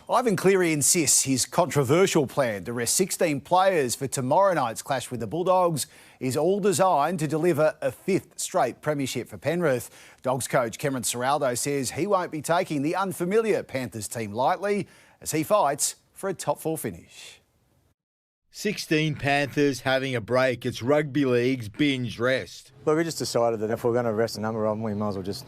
Ivan Cleary insists his controversial plan to rest 16 players for tomorrow night's clash with the Bulldogs is all designed to deliver a fifth straight premiership for Penrith. Dogs coach Cameron Ciraldo says he won't be taking the unfamiliar Panthers team lightly as he fights for a top four finish. 16 Panthers having a break. It's rugby league's binge rest. Look, we just decided that if we're going to rest a number of them, we might as well just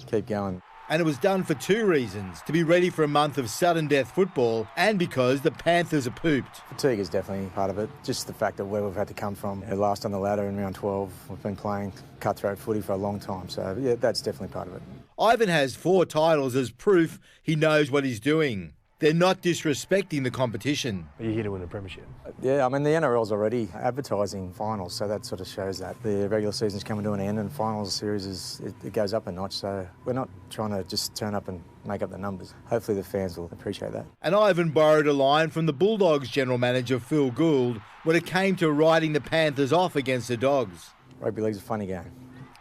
keep going. And it was done for two reasons: to be ready for a month of sudden death football and because the Panthers are pooped. Fatigue is definitely part of it. Just the fact of where we've had to come from. Last on the ladder in round 12, we've been playing cutthroat footy for a long time. So, yeah, that's definitely part of it. Ivan has 4 titles as proof he knows what he's doing. They're not disrespecting the competition. You're here to win a premiership. Yeah, I mean, the NRL's already advertising finals, so that sort of shows that. The regular season's coming to an end and finals series, it goes up a notch, so we're not trying to just turn up and make up the numbers. Hopefully the fans will appreciate that. And Ivan borrowed a line from the Bulldogs general manager Phil Gould when it came to writing the Panthers off against the Dogs. Rugby league's a funny game.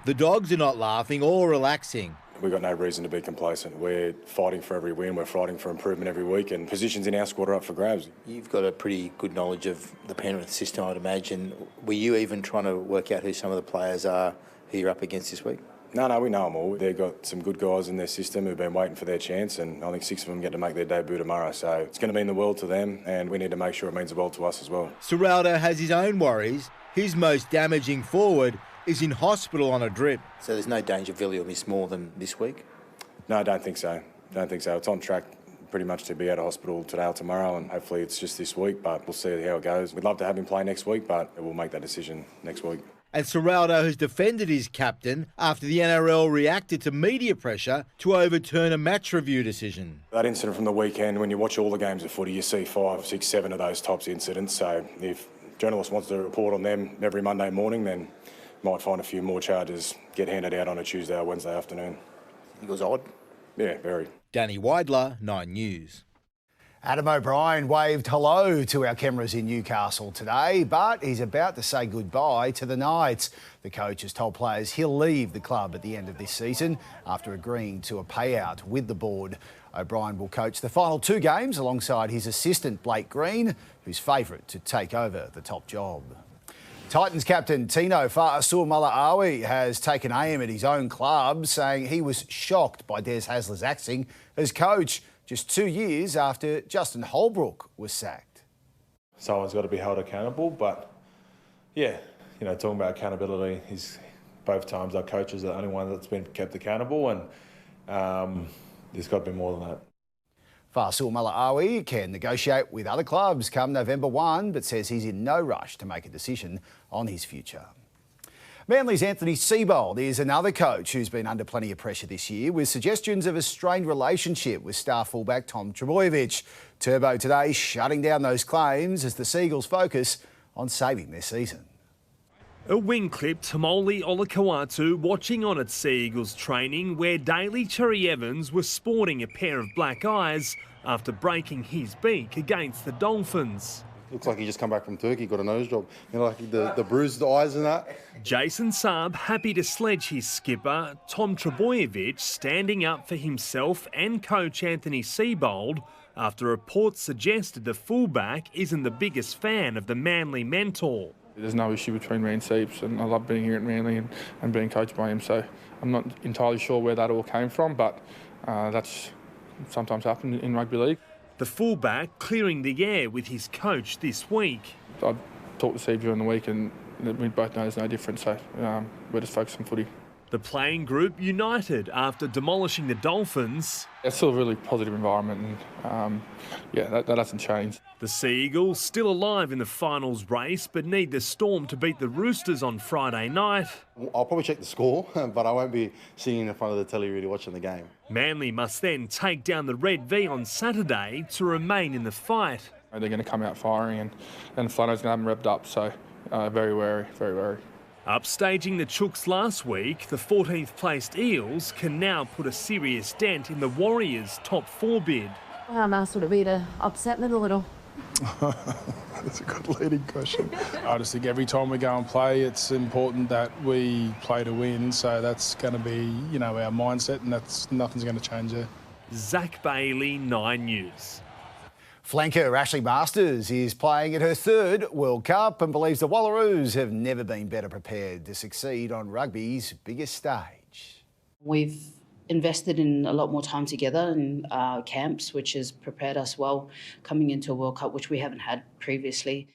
The Dogs are not laughing or relaxing. We've got no reason to be complacent. We're fighting for every win, we're fighting for improvement every week, and positions in our squad are up for grabs. You've got a pretty good knowledge of the Penrith system, I'd imagine. Were you even trying to work out who some of the players are who you're up against this week? No, we know them all. They've got some good guys in their system who've been waiting for their chance, and I think 6 of them get to make their debut tomorrow. So it's going to mean the world to them, and we need to make sure it means the world to us as well. Ciraldo has his own worries. His most damaging forward is in hospital on a drip. So there's no danger Villy will miss more than this week? No, I don't think so. It's on track pretty much to be out of hospital today or tomorrow, and hopefully it's just this week, but we'll see how it goes. We'd love to have him play next week, but we'll make that decision next week. And Ciraldo has defended his captain after the NRL reacted to media pressure to overturn a match review decision. That incident from the weekend, when you watch all the games of footy, you see 5, 6, 7 of those types of incidents. So if a journalist wants to report on them every Monday morning, then might find a few more charges get handed out on a Tuesday or Wednesday afternoon. It was odd. Yeah, very. Danny Weidler, 9 News. Adam O'Brien waved hello to our cameras in Newcastle today, but he's about to say goodbye to the Knights. The coach has told players he'll leave the club at the end of this season after agreeing to a payout with the board. O'Brien will coach the final 2 games alongside his assistant Blake Green, who's favourite to take over the top job. Titans captain Tino Fa'asuamaleaui has taken aim at his own club, saying he was shocked by Des Hasler's axing as coach just 2 years after Justin Holbrook was sacked. Someone's got to be held accountable, but yeah, talking about accountability, both times our coach is the only one that's been kept accountable, and there's got to be more than that. Fa'asuamaleaui can negotiate with other clubs come November 1, but says he's in no rush to make a decision on his future. Manly's Anthony Seibold is another coach who's been under plenty of pressure this year with suggestions of a strained relationship with star fullback Tom Trbojevic. Turbo today shutting down those claims as the Seagulls focus on saving their season. A wing clip Tamoli Olakau'atu watching on at Sea Eagles training where Daly Cherry Evans was sporting a pair of black eyes after breaking his beak against the Dolphins. Looks like he just come back from Turkey, got a nose job. Like the bruised eyes and that. Jason Saab happy to sledge his skipper, Tom Trbojevic, standing up for himself and coach Anthony Seibold after reports suggested the fullback isn't the biggest fan of the Manly mentor. There's no issue between me and Seeps, and I love being here at Manly and being coached by him, so I'm not entirely sure where that all came from, but that's sometimes happened in rugby league. The fullback clearing the air with his coach this week. I talked to Steve during the week and we both know there's no difference, so we're just focused on footy. The playing group united after demolishing the Dolphins. It's still a really positive environment and that hasn't changed. The Sea Eagles still alive in the finals race but need the Storm to beat the Roosters on Friday night. I'll probably check the score, but I won't be sitting in front of the telly really watching the game. Manly must then take down the Red V on Saturday to remain in the fight. They're going to come out firing and Flano's going to have them revved up, so very wary, very wary. Upstaging the Chooks last week, the 14th placed Eels can now put a serious dent in the Warriors' top 4 bid. How nice would it be to upset them a little? That's a good leading question. I just think every time we go and play, it's important that we play to win. So that's going to be, our mindset, and nothing's going to change there. Zach Bailey, 9 News. Flanker Ashley Masters is playing at her third World Cup and believes the Wallaroos have never been better prepared to succeed on rugby's biggest stage. We've invested in a lot more time together in camps, which has prepared us well coming into a World Cup, which we haven't had previously.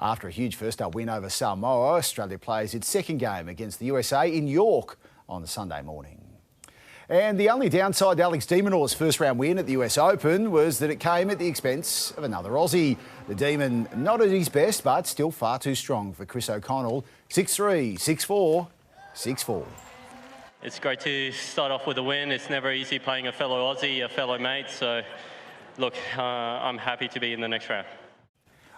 After a huge first-up win over Samoa, Australia plays its second game against the USA in York on Sunday morning. And the only downside to Alex de Minaur's first-round win at the US Open was that it came at the expense of another Aussie. The Demon not at his best, but still far too strong for Chris O'Connell. 6-3, 6-4, 6-4. It's great to start off with a win. It's never easy playing a fellow Aussie, a fellow mate. So, look, I'm happy to be in the next round.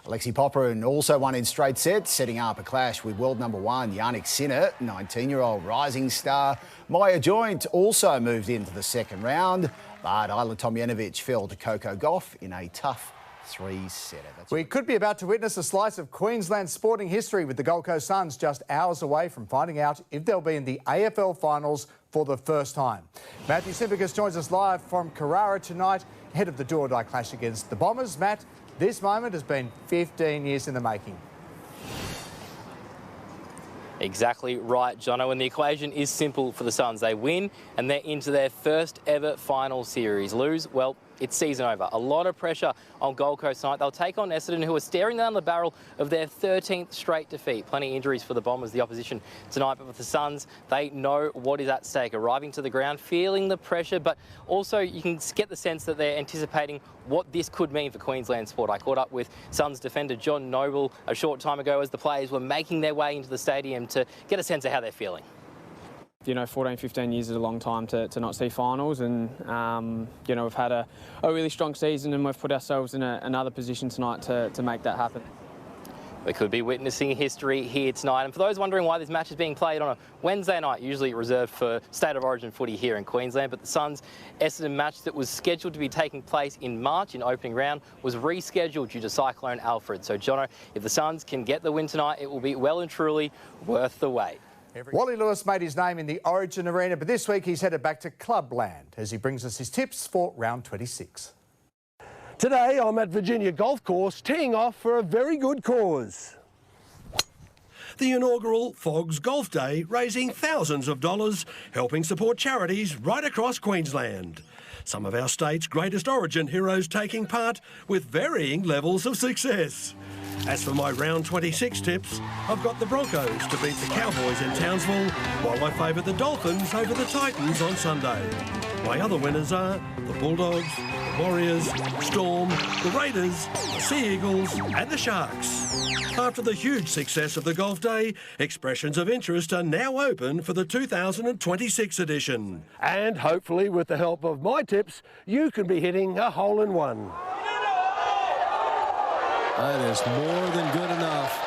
Alexi Popperin also won in straight sets, setting up a clash with world number 1 Yannick Sinner, 19-year-old rising star. Maya Joint also moved into the second round, but Isla Tomjanovic fell to Coco Gauff in a tough 3-setter. We could be about to witness a slice of Queensland sporting history with the Gold Coast Suns just hours away from finding out if they'll be in the AFL finals for the first time. Matthew Simpicus joins us live from Carrara tonight, ahead of the do-or-die clash against the Bombers. Matt, this moment has been 15 years in the making. Exactly right, Jono, and the equation is simple for the Suns. They win and they're into their first ever final series. Lose, well, it's season over. A lot of pressure on Gold Coast tonight. They'll take on Essendon, who are staring down the barrel of their 13th straight defeat. Plenty of injuries for the Bombers, the opposition tonight, but with the Suns, they know what is at stake. Arriving to the ground, feeling the pressure, but also you can get the sense that they're anticipating what this could mean for Queensland sport. I caught up with Suns defender John Noble a short time ago as the players were making their way into the stadium to get a sense of how they're feeling. You know, 14, 15 years is a long time to not see finals, and you know, we've had a really strong season and we've put ourselves in another position tonight to make that happen. We could be witnessing history here tonight, and for those wondering why this match is being played on a Wednesday night, usually reserved for State of Origin footy here in Queensland, but the Suns-Essendon match that was scheduled to be taking place in March in opening round was rescheduled due to Cyclone Alfred. So, Jono, if the Suns can get the win tonight, it will be well and truly worth the wait. Wally Lewis made his name in the Origin arena, but this week he's headed back to Clubland as he brings us his tips for round 26. Today I'm at Virginia Golf Course teeing off for a very good cause. The inaugural Fogs Golf Day, raising thousands of dollars, helping support charities right across Queensland. Some of our state's greatest Origin heroes taking part with varying levels of success. As for my round 26 tips, I've got the Broncos to beat the Cowboys in Townsville, while I favour the Dolphins over the Titans on Sunday. My other winners are the Bulldogs, the Warriors, Storm, the Raiders, the Sea Eagles and the Sharks. After the huge success of the Golf Day, expressions of interest are now open for the 2026 edition. And hopefully with the help of my tips, you can be hitting a hole-in-one. That is more than good enough